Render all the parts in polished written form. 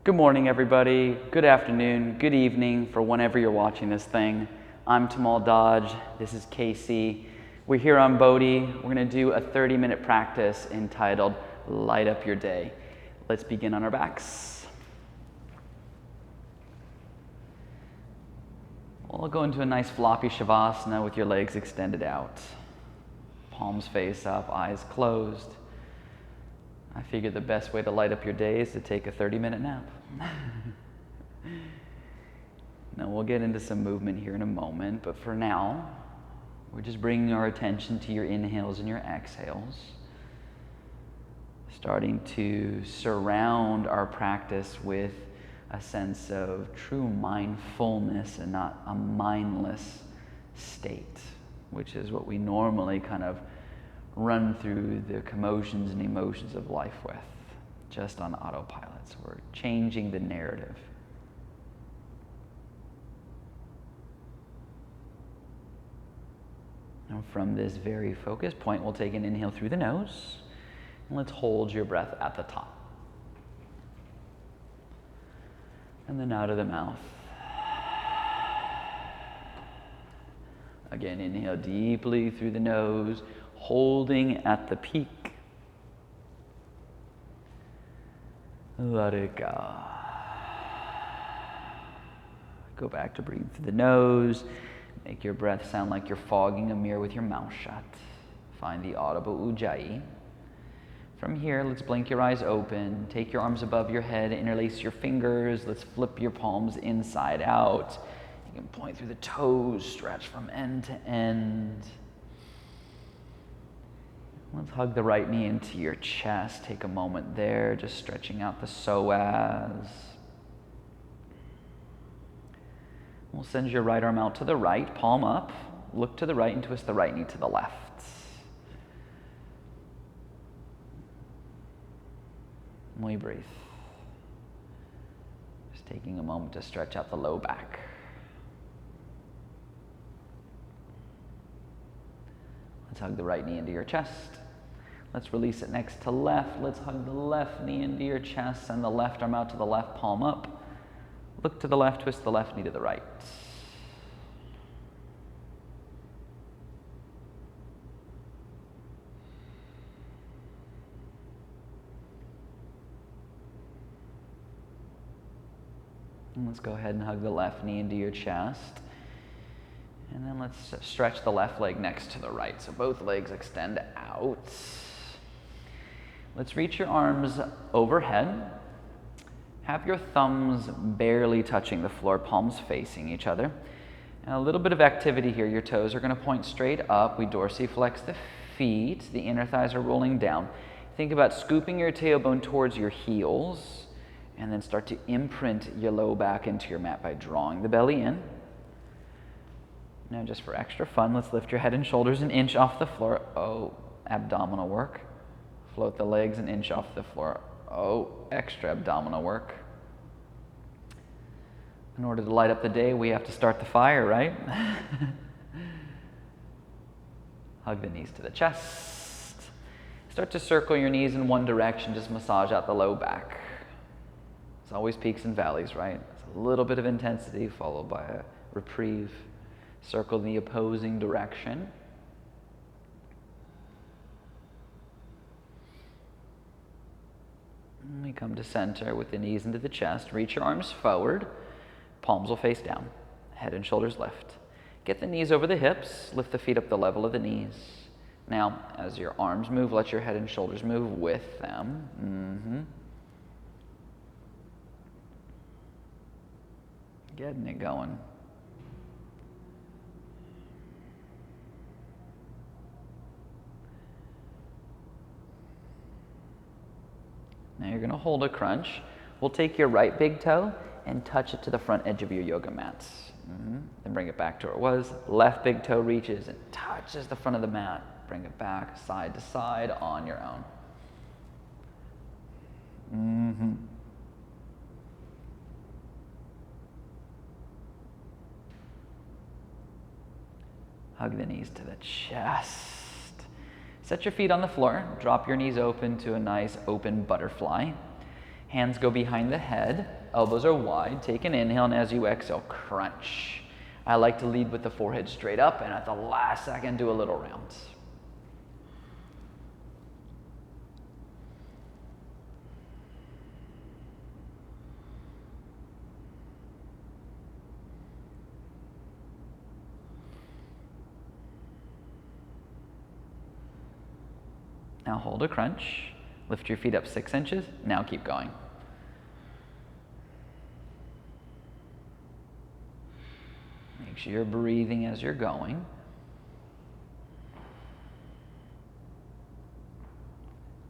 Good morning, everybody. Good afternoon, good evening for whenever you're watching this thing. I'm Tamal Dodge. This is Casey. We're here on BODHI. We're going to do a 30-minute practice entitled Light Up Your Day. Let's begin on our backs. We'll go into a nice floppy shavasana with your legs extended out. Palms face up, eyes closed. I figured the best way to light up your day is to take a 30-minute nap. Now we'll get into some movement here in a moment, but for now, we're just bringing our attention to your inhales and your exhales. Starting to surround our practice with a sense of true mindfulness and not a mindless state, which is what we normally kind of run through the commotions and emotions of life with, just on autopilot. So we're changing the narrative. And from this very focused point, we'll take an inhale through the nose, and let's hold your breath at the top. And then out of the mouth. Again, inhale deeply through the nose, holding at the peak. Let it go. Go back to breathe through the nose. Make your breath sound like you're fogging a mirror with your mouth shut. Find the audible ujjayi. From here, let's blink your eyes open. Take your arms above your head, interlace your fingers. Let's flip your palms inside out. You can point through the toes, stretch from end to end. Let's hug the right knee into your chest. Take a moment there, just stretching out the psoas. We'll send your right arm out to the right, palm up. Look to the right and twist the right knee to the left. And we breathe. Just taking a moment to stretch out the low back. Let's hug the right knee into your chest. Let's release it next to left. Let's hug the left knee into your chest. Send the left arm out to the left, palm up. Look to the left, twist the left knee to the right. And let's go ahead and hug the left knee into your chest. And then let's stretch the left leg next to the right. So both legs extend out. Let's reach your arms overhead. Have your thumbs barely touching the floor, palms facing each other. And a little bit of activity here. Your toes are going to point straight up. We dorsiflex the feet. The inner thighs are rolling down. Think about scooping your tailbone towards your heels, and then start to imprint your low back into your mat by drawing the belly in. Now, just for extra fun, let's lift your head and shoulders an inch off the floor. Oh, abdominal work. Float the legs an inch off the floor. Oh, extra abdominal work. In order to light up the day, we have to start the fire, right? Hug the knees to the chest. Start to circle your knees in one direction. Just massage out the low back. It's always peaks and valleys, right? It's a little bit of intensity followed by a reprieve. Circle in the opposing direction. And we come to center with the knees into the chest. Reach your arms forward. Palms will face down. Head and shoulders lift. Get the knees over the hips. Lift the feet up the level of the knees. Now, as your arms move, let your head and shoulders move with them. Getting it going. Now you're going to hold a crunch. We'll take your right big toe and touch it to the front edge of your yoga mats. Then bring it back to where it was. Left big toe reaches and touches the front of the mat. Bring it back side to side on your own. Hug the knees to the chest. Set your feet on the floor. Drop your knees open to a nice open butterfly. Hands go behind the head, elbows are wide. Take an inhale, and as you exhale, crunch. I like to lead with the forehead straight up, and at the last second, do a little round. Now hold a crunch. Lift your feet up 6 inches. Now keep going. Make sure you're breathing as you're going.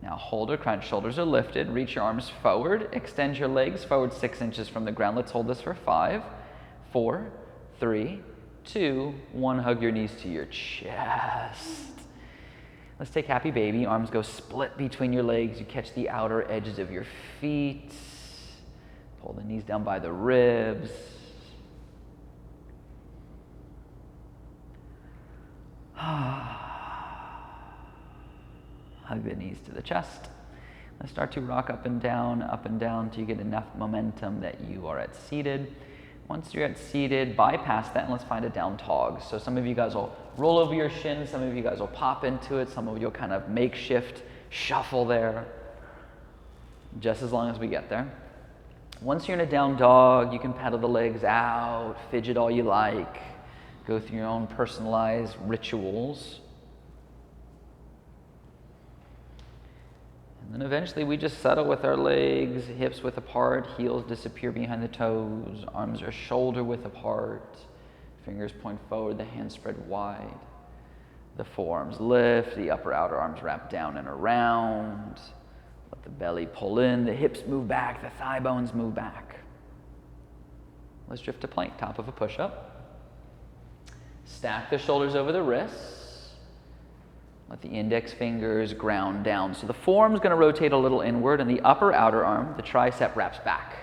Now hold a crunch. Shoulders are lifted. Reach your arms forward. Extend your legs forward 6 inches from the ground. Let's hold this for 5, 4, 3, 2, 1. Hug your knees to your chest. Let's take happy baby. Arms go split between your legs. You catch the outer edges of your feet. Pull the knees down by the ribs. Hug the knees to the chest. Let's start to rock up and down till you get enough momentum that you are at seated. Once you're at seated, bypass that and let's find a down dog. So some of you guys will roll over your shins, some of you guys will pop into it, some of you will kind of makeshift shuffle there, just as long as we get there. Once you're in a down dog, you can pedal the legs out, fidget all you like, go through your own personalized rituals. And then eventually we just settle with our legs, hips width apart, heels disappear behind the toes, arms are shoulder width apart, fingers point forward, the hands spread wide. The forearms lift, the upper outer arms wrap down and around. Let the belly pull in, the hips move back, the thigh bones move back. Let's drift to plank, top of a push-up. Stack the shoulders over the wrists. Let the index fingers ground down. So the forearm's going to rotate a little inward, and the upper outer arm, the tricep, wraps back.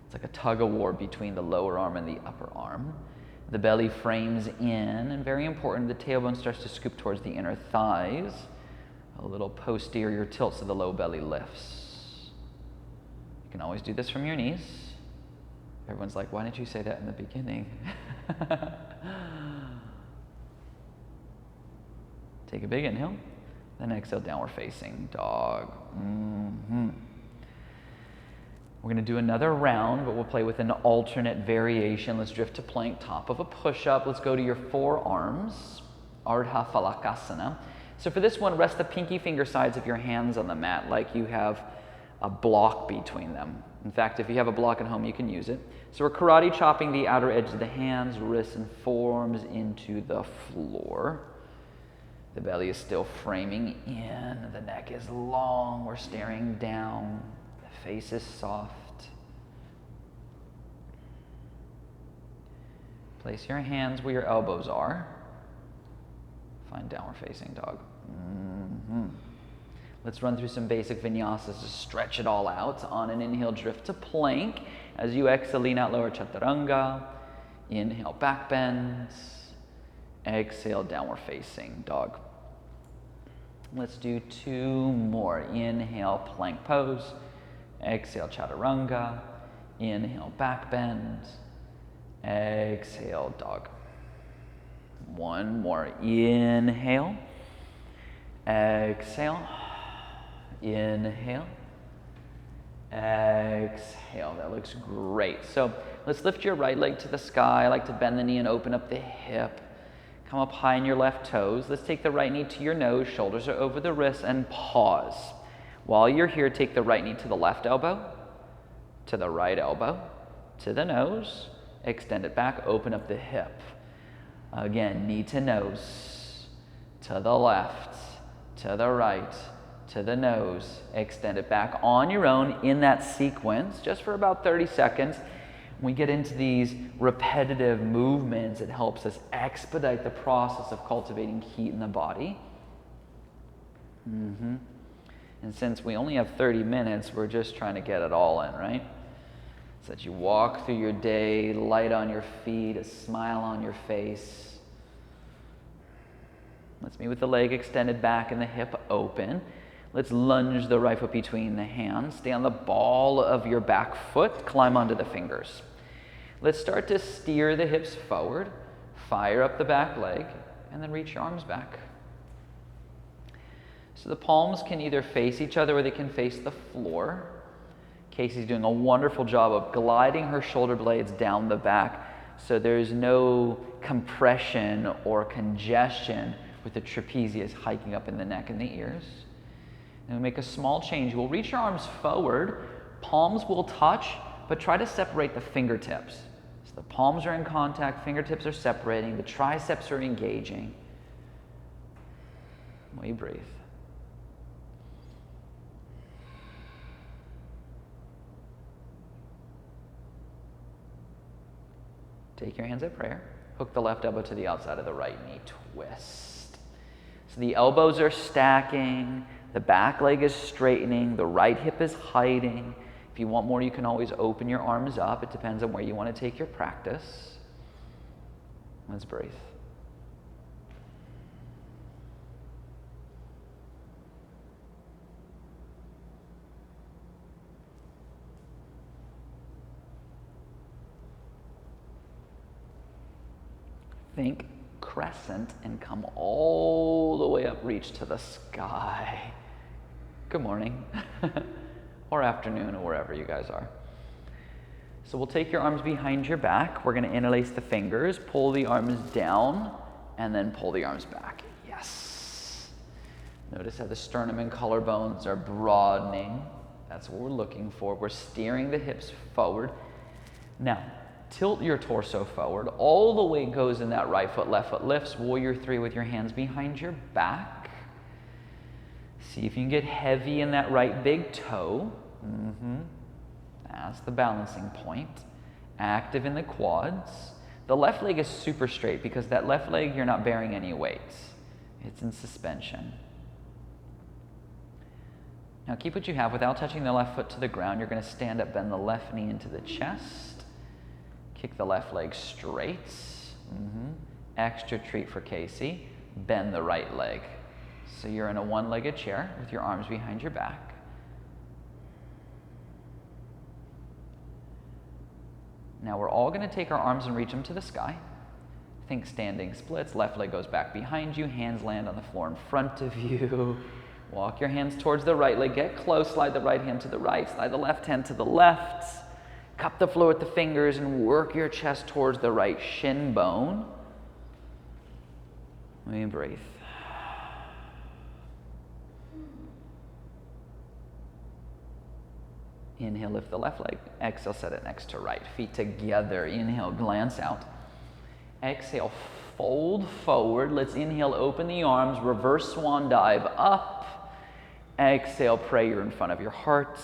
It's like a tug of war between the lower arm and the upper arm. The belly frames in, and very important, the tailbone starts to scoop towards the inner thighs. A little posterior tilt so the low belly lifts. You can always do this from your knees. Everyone's like, why didn't you say that in the beginning? Take a big inhale, then exhale, downward facing dog. We're going to do another round, but we'll play with an alternate variation. Let's drift to plank, top of a push-up. Let's go to your forearms, Ardha Phalakasana. So for this one, rest the pinky finger sides of your hands on the mat like you have a block between them. In fact, if you have a block at home, you can use it. So we're karate chopping the outer edge of the hands, wrists, and forearms into the floor. The belly is still framing in, the neck is long, we're staring down, the face is soft. Place your hands where your elbows are. Find downward facing dog. Let's run through some basic vinyasas to stretch it all out. On an inhale, drift to plank. As you exhale, lean out, lower chaturanga. Inhale, back bends. Exhale, downward facing dog. Let's do 2 more. Inhale, plank pose. Exhale, chaturanga. Inhale, back bend. Exhale, dog. 1 more. Inhale. Exhale. Inhale. Exhale. That looks great. So let's lift your right leg to the sky. I like to bend the knee and open up the hip. Come up high in your left toes. Let's take the right knee to your nose. Shoulders are over the wrists and pause. While you're here, take the right knee to the left elbow, to the right elbow, to the nose. Extend it back. Open up the hip. Again, knee to nose, to the left, to the right, to the nose. Extend it back on your own in that sequence, just for about 30 seconds. When we get into these repetitive movements, it helps us expedite the process of cultivating heat in the body. And since we only have 30 minutes, we're just trying to get it all in, right? So that you walk through your day, light on your feet, a smile on your face. Let's meet with the leg extended back and the hip open. Let's lunge the right foot between the hands. Stay on the ball of your back foot. Climb onto the fingers. Let's start to steer the hips forward. Fire up the back leg, and then reach your arms back. So the palms can either face each other or they can face the floor. Casey's doing a wonderful job of gliding her shoulder blades down the back so there's no compression or congestion with the trapezius hiking up in the neck and the ears. And we'll make a small change. We'll reach your arms forward. Palms will touch, but try to separate the fingertips. So the palms are in contact, fingertips are separating, the triceps are engaging. We breathe. Take your hands at prayer. Hook the left elbow to the outside of the right knee. Twist. So the elbows are stacking. The back leg is straightening. The right hip is hiding. If you want more, you can always open your arms up. It depends on where you want to take your practice. Let's breathe. Think crescent and come all the way up, reach to the sky. Good morning, or afternoon, or wherever you guys are. So we'll take your arms behind your back. We're going to interlace the fingers, pull the arms down, and then pull the arms back. Yes. Notice how the sternum and collarbones are broadening. That's what we're looking for. We're steering the hips forward. Now, tilt your torso forward. All the weight goes in that right foot, left foot lifts. Warrior 3 with your hands behind your back. See if you can get heavy in that right big toe. That's the balancing point. Active in the quads. The left leg is super straight because that left leg, you're not bearing any weight. It's in suspension. Now keep what you have without touching the left foot to the ground. You're going to stand up, bend the left knee into the chest. Kick the left leg straight. Extra treat for Casey. Bend the right leg. So you're in a one-legged chair with your arms behind your back. Now we're all going to take our arms and reach them to the sky. Think standing splits. Left leg goes back behind you. Hands land on the floor in front of you. Walk your hands towards the right leg. Get close. Slide the right hand to the right. Slide the left hand to the left. Cup the floor with the fingers and work your chest towards the right shin bone. We breathe. Inhale, lift the left leg. Exhale, set it next to right. Feet together. Inhale, glance out. Exhale, fold forward. Let's inhale, open the arms. Reverse swan dive up. Exhale, prayer in front of your heart.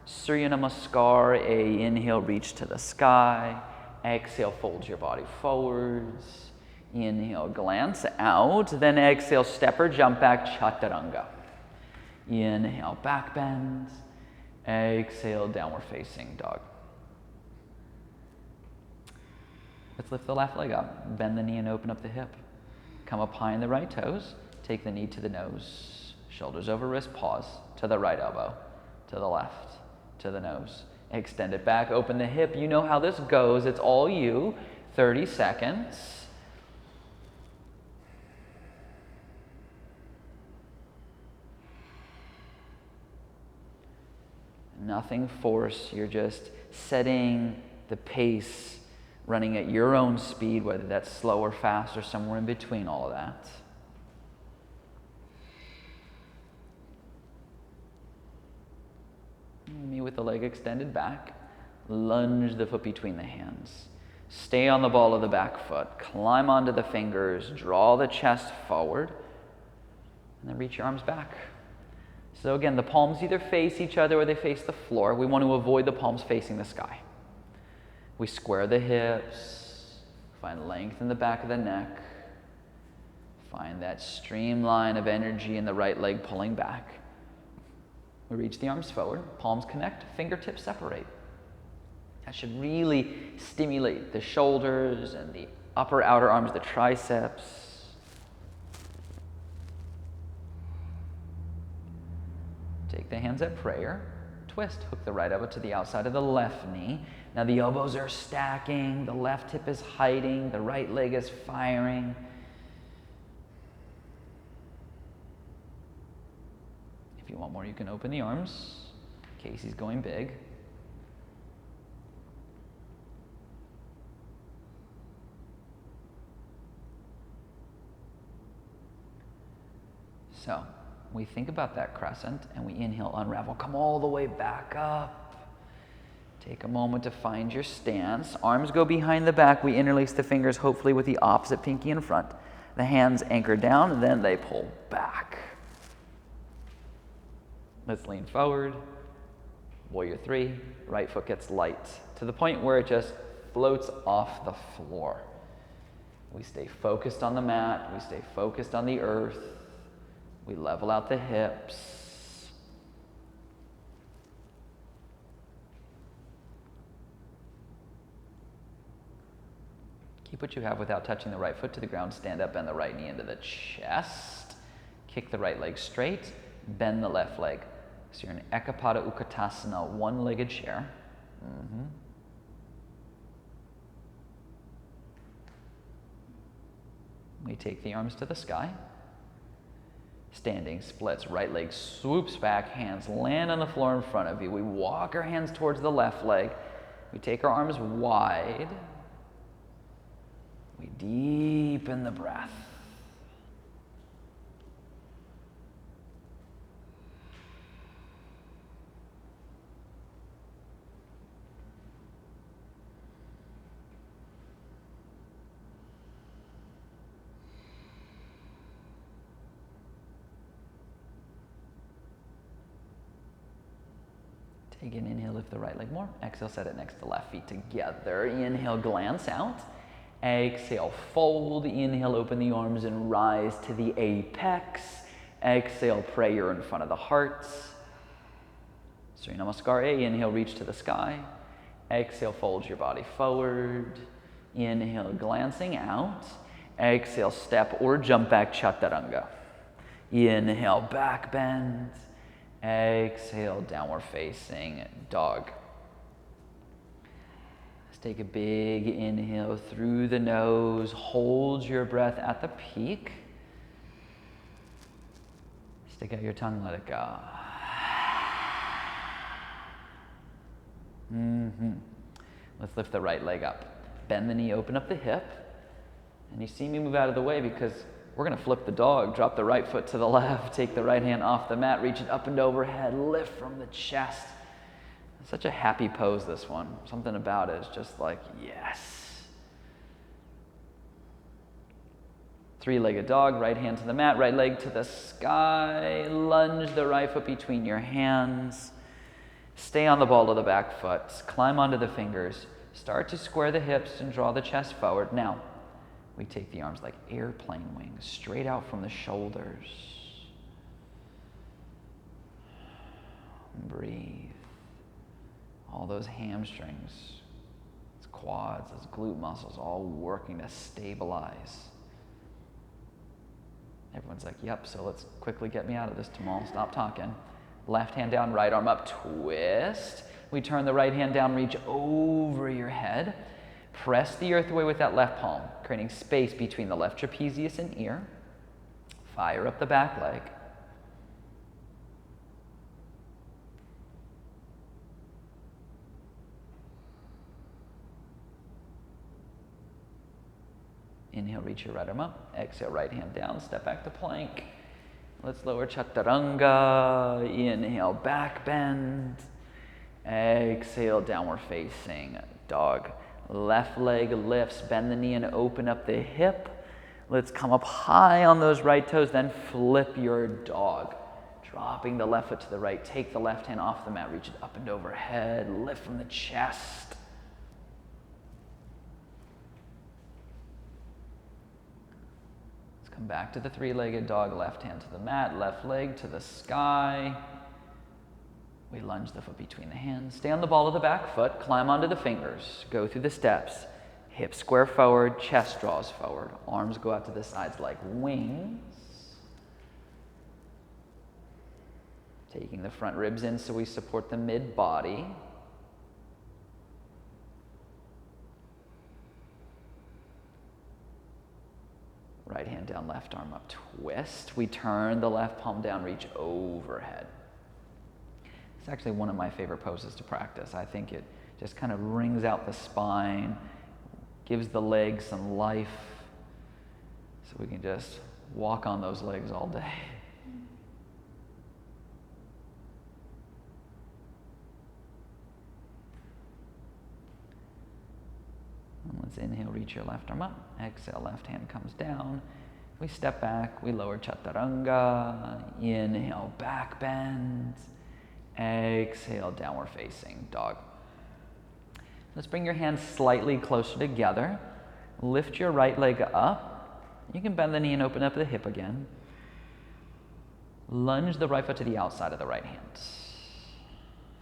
Surya Namaskar, inhale, reach to the sky. Exhale, fold your body forwards. Inhale, glance out. Then exhale, step or jump back, Chaturanga. Inhale, back bend. Exhale, downward facing dog. Let's lift the left leg up. Bend the knee and open up the hip. Come up high in the right toes. Take the knee to the nose. Shoulders over wrist, pause. To the right elbow. To the left. To the nose. Extend it back, open the hip. You know how this goes. It's all you. 30 seconds. Nothing forced. You're just setting the pace, running at your own speed, whether that's slow or fast or somewhere in between all of that. Me with the leg extended back. Lunge the foot between the hands. Stay on the ball of the back foot. Climb onto the fingers. Draw the chest forward. And then reach your arms back. So again, the palms either face each other or they face the floor. We want to avoid the palms facing the sky. We square the hips. Find length in the back of the neck. Find that streamline of energy in the right leg pulling back. We reach the arms forward, palms connect, fingertips separate. That should really stimulate the shoulders and the upper outer arms, the triceps. the hands at prayer. Twist, hook the right elbow to the outside of the left knee. Now the elbows are stacking, the left hip is hiding, the right leg is firing. If you want more, you can open the arms. Casey's going big. So we think about that crescent and we inhale, unravel, come all the way back up. Take a moment to find your stance. Arms go behind the back. We interlace the fingers, hopefully with the opposite pinky in front. The hands anchor down, and then they pull back. Let's lean forward. Warrior 3. Right foot gets light to the point where it just floats off the floor. We stay focused on the mat. We stay focused on the earth. We level out the hips. Keep what you have without touching the right foot to the ground. Stand up, bend the right knee into the chest. Kick the right leg straight. Bend the left leg. So you're in Ekapada Utkatasana, one-legged chair. We take the arms to the sky. Standing splits, right leg swoops back, hands land on the floor in front of you. We walk our hands towards the left leg. We take our arms wide. We deepen the breath. Take an inhale, lift the right leg more. Exhale, set it next to left feet together. Inhale, glance out. Exhale, fold. Inhale, open the arms and rise to the apex. Exhale, prayer in front of the heart. Surya Namaskar. Inhale, reach to the sky. Exhale, fold your body forward. Inhale, glancing out. Exhale, step or jump back, Chaturanga. Inhale, back bend. Exhale, downward facing dog. Let's take a big inhale through the nose. Hold your breath at the peak. Stick out your tongue, let it go. Let's lift the right leg up. Bend the knee, open up the hip. And you see me move out of the way because we're going to flip the dog. Drop the right foot to the left. Take the right hand off the mat. Reach it up and overhead. Lift from the chest. Such a happy pose, this one. Something about it is just like, yes. Three-legged dog. Right hand to the mat. Right leg to the sky. Lunge the right foot between your hands. Stay on the ball of the back foot. Climb onto the fingers. Start to square the hips and draw the chest forward. Now, we take the arms like airplane wings, straight out from the shoulders. Breathe. All those hamstrings, those quads, those glute muscles, all working to stabilize. Everyone's like, yep, so let's quickly get me out of this, Tamal. Stop talking. Left hand down, right arm up, twist. We turn the right hand down, reach over your head. Press the earth away with that left palm, creating space between the left trapezius and ear. Fire up the back leg. Inhale, reach your right arm up. Exhale, right hand down, step back to plank. Let's lower Chaturanga. Inhale, back bend. Exhale, downward facing dog. Left leg lifts, bend the knee and open up the hip. Let's come up high on those right toes, then flip your dog. Dropping the left foot to the right, take the left hand off the mat, reach it up and overhead, lift from the chest. Let's come back to the three-legged dog, left hand to the mat, left leg to the sky. We lunge the foot between the hands. Stay on the ball of the back foot. Climb onto the fingers. Go through the steps. Hips square forward. Chest draws forward. Arms go out to the sides like wings. Taking the front ribs in so we support the mid-body. Right hand down, left arm up, twist. We turn the left palm down, reach overhead. It's actually one of my favorite poses to practice. I think it just kind of wrings out the spine, gives the legs some life, so we can just walk on those legs all day. And let's inhale, reach your left arm up. Exhale, left hand comes down. We step back, we lower chaturanga. Inhale, back bend. Exhale, downward facing dog. Let's bring your hands slightly closer together. Lift your right leg up. You can bend the knee and open up the hip again. Lunge the right foot to the outside of the right hand.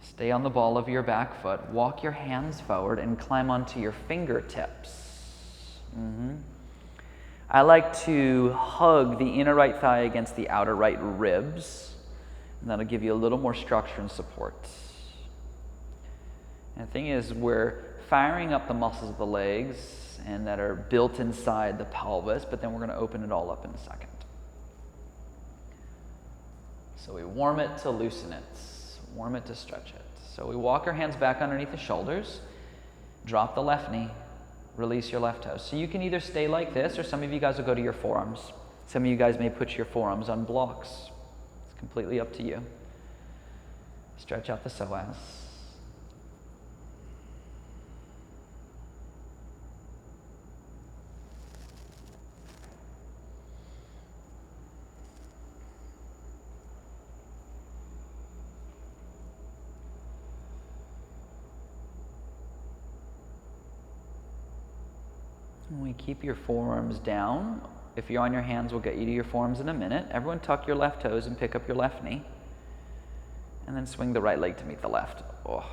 Stay on the ball of your back foot. Walk your hands forward and climb onto your fingertips. I like to hug the inner right thigh against the outer right ribs. And that'll give you a little more structure and support. And the thing is, we're firing up the muscles of the legs and that are built inside the pelvis, but then we're going to open it all up in a second. So we warm it to loosen it, warm it to stretch it. So we walk our hands back underneath the shoulders, drop the left knee, release your left toes. So you can either stay like this, or some of you guys will go to your forearms. Some of you guys may put your forearms on blocks. It's completely up to you. Stretch out the psoas. And we keep your forearms down. If you're on your hands, we'll get you to your forearms in a minute. Everyone tuck your left toes and pick up your left knee. And then swing the right leg to meet the left. Oh.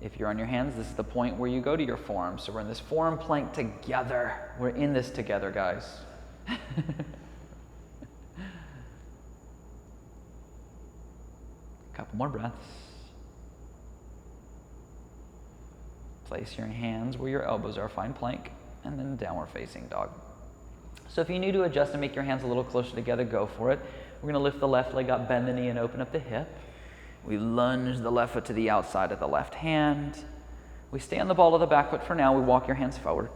If you're on your hands, this is the point where you go to your forearms. So we're in this forearm plank together. We're in this together, guys. Couple more breaths. Place your hands where your elbows are, find plank, and then downward facing dog. So if you need to adjust and make your hands a little closer together, go for it. We're going to lift the left leg up, bend the knee, and open up the hip. We lunge the left foot to the outside of the left hand. We stay on the ball of the back foot for now. We walk your hands forward.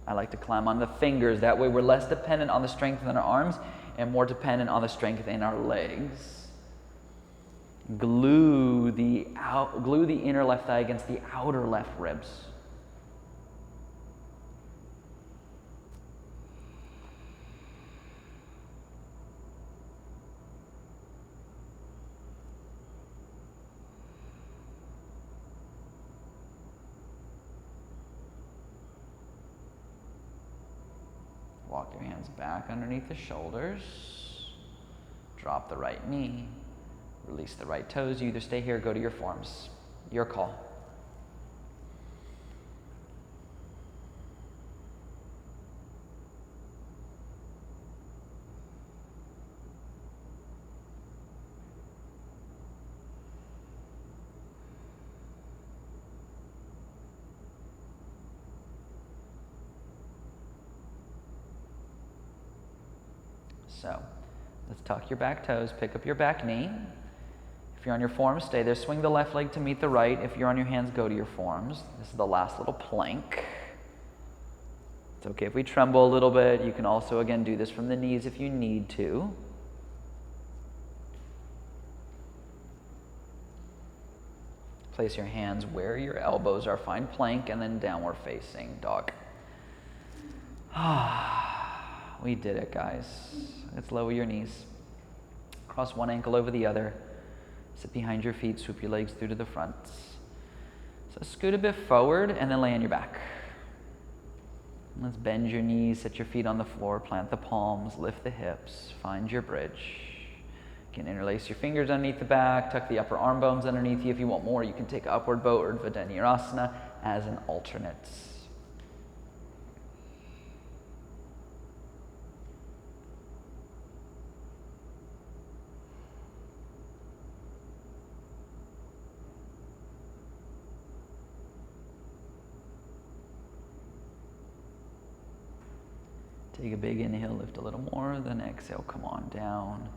I like to climb on the fingers. That way we're less dependent on the strength in our arms and more dependent on the strength in our legs. Glue the inner left thigh against the outer left ribs. Walk your hands back underneath the shoulders. Drop the right knee. Release the right toes. You either stay here or go to your forearms. Your call. So, let's tuck your back toes, pick up your back knee. If you're on your forearms, stay there. Swing the left leg to meet the right. If you're on your hands, go to your forearms. This is the last little plank. It's okay if we tremble a little bit. You can also, again, do this from the knees if you need to. Place your hands where your elbows are. Find plank and then downward facing dog. We did it, guys. Let's lower your knees. Cross one ankle over the other. Sit behind your feet, swoop your legs through to the front. So scoot a bit forward and then lay on your back. Let's bend your knees, set your feet on the floor, plant the palms, lift the hips, find your bridge. You can interlace your fingers underneath the back, tuck the upper arm bones underneath you. If you want more, you can take upward bow or Urdhva Dhanurasana as an alternate. Take a big inhale, lift a little more, then exhale, come on down.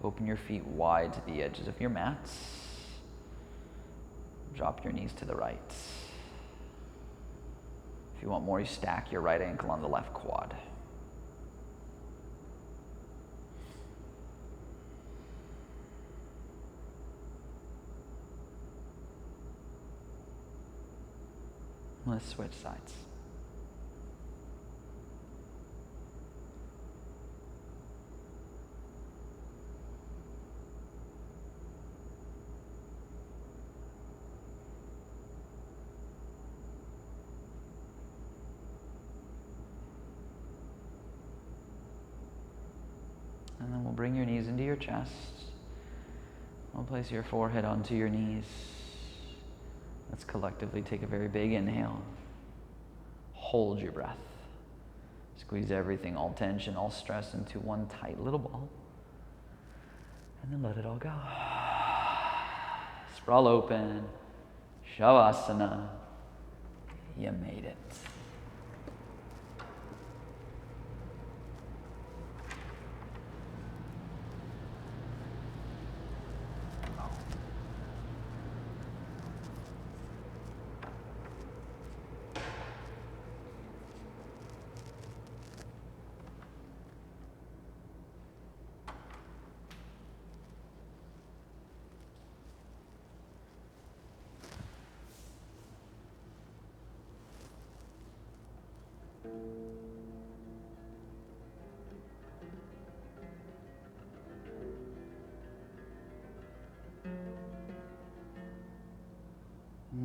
Open your feet wide to the edges of your mats. Drop your knees to the right. If you want more, you stack your right ankle on the left quad. Let's switch sides. And then we'll bring your knees into your chest. We'll place your forehead onto your knees. Let's collectively take a very big inhale. Hold your breath. Squeeze everything, all tension, all stress into one tight little ball. And then let it all go. Sprawl open. Shavasana. You made it.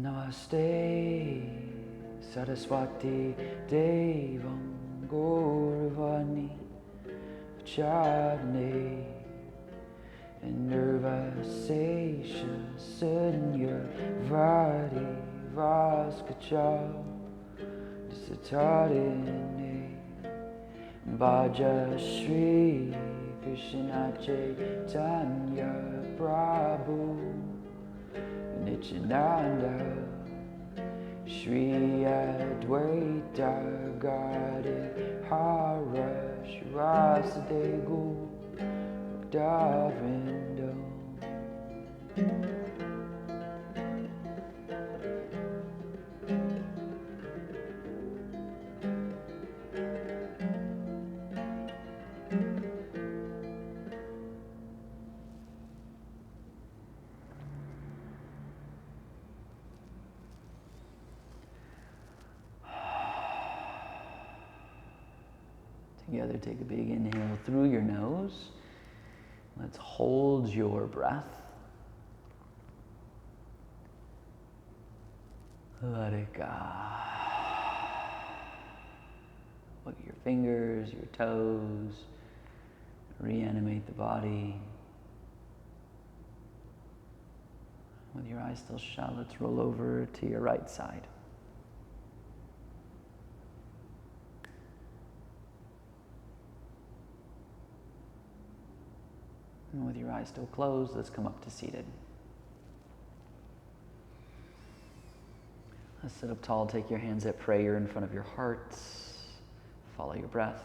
Namaste, Saraswati Devam Gauravani Charne Nirvasesha Sunya Vadi Vaskacha Satarine Bhaja Shri Krishna Chaitanya Prabhu Nityananda Shri Advaita Gadadhara Shivasade Govinda. Together, take a big inhale through your nose. Let's hold your breath. Let it go. Look at your fingers, your toes. Reanimate the body. With your eyes still shut, let's roll over to your right side. And with your eyes still closed, let's come up to seated. Let's sit up tall, take your hands at prayer in front of your heart. Follow your breath.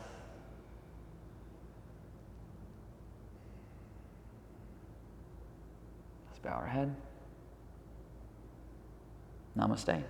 Let's bow our head. Namaste.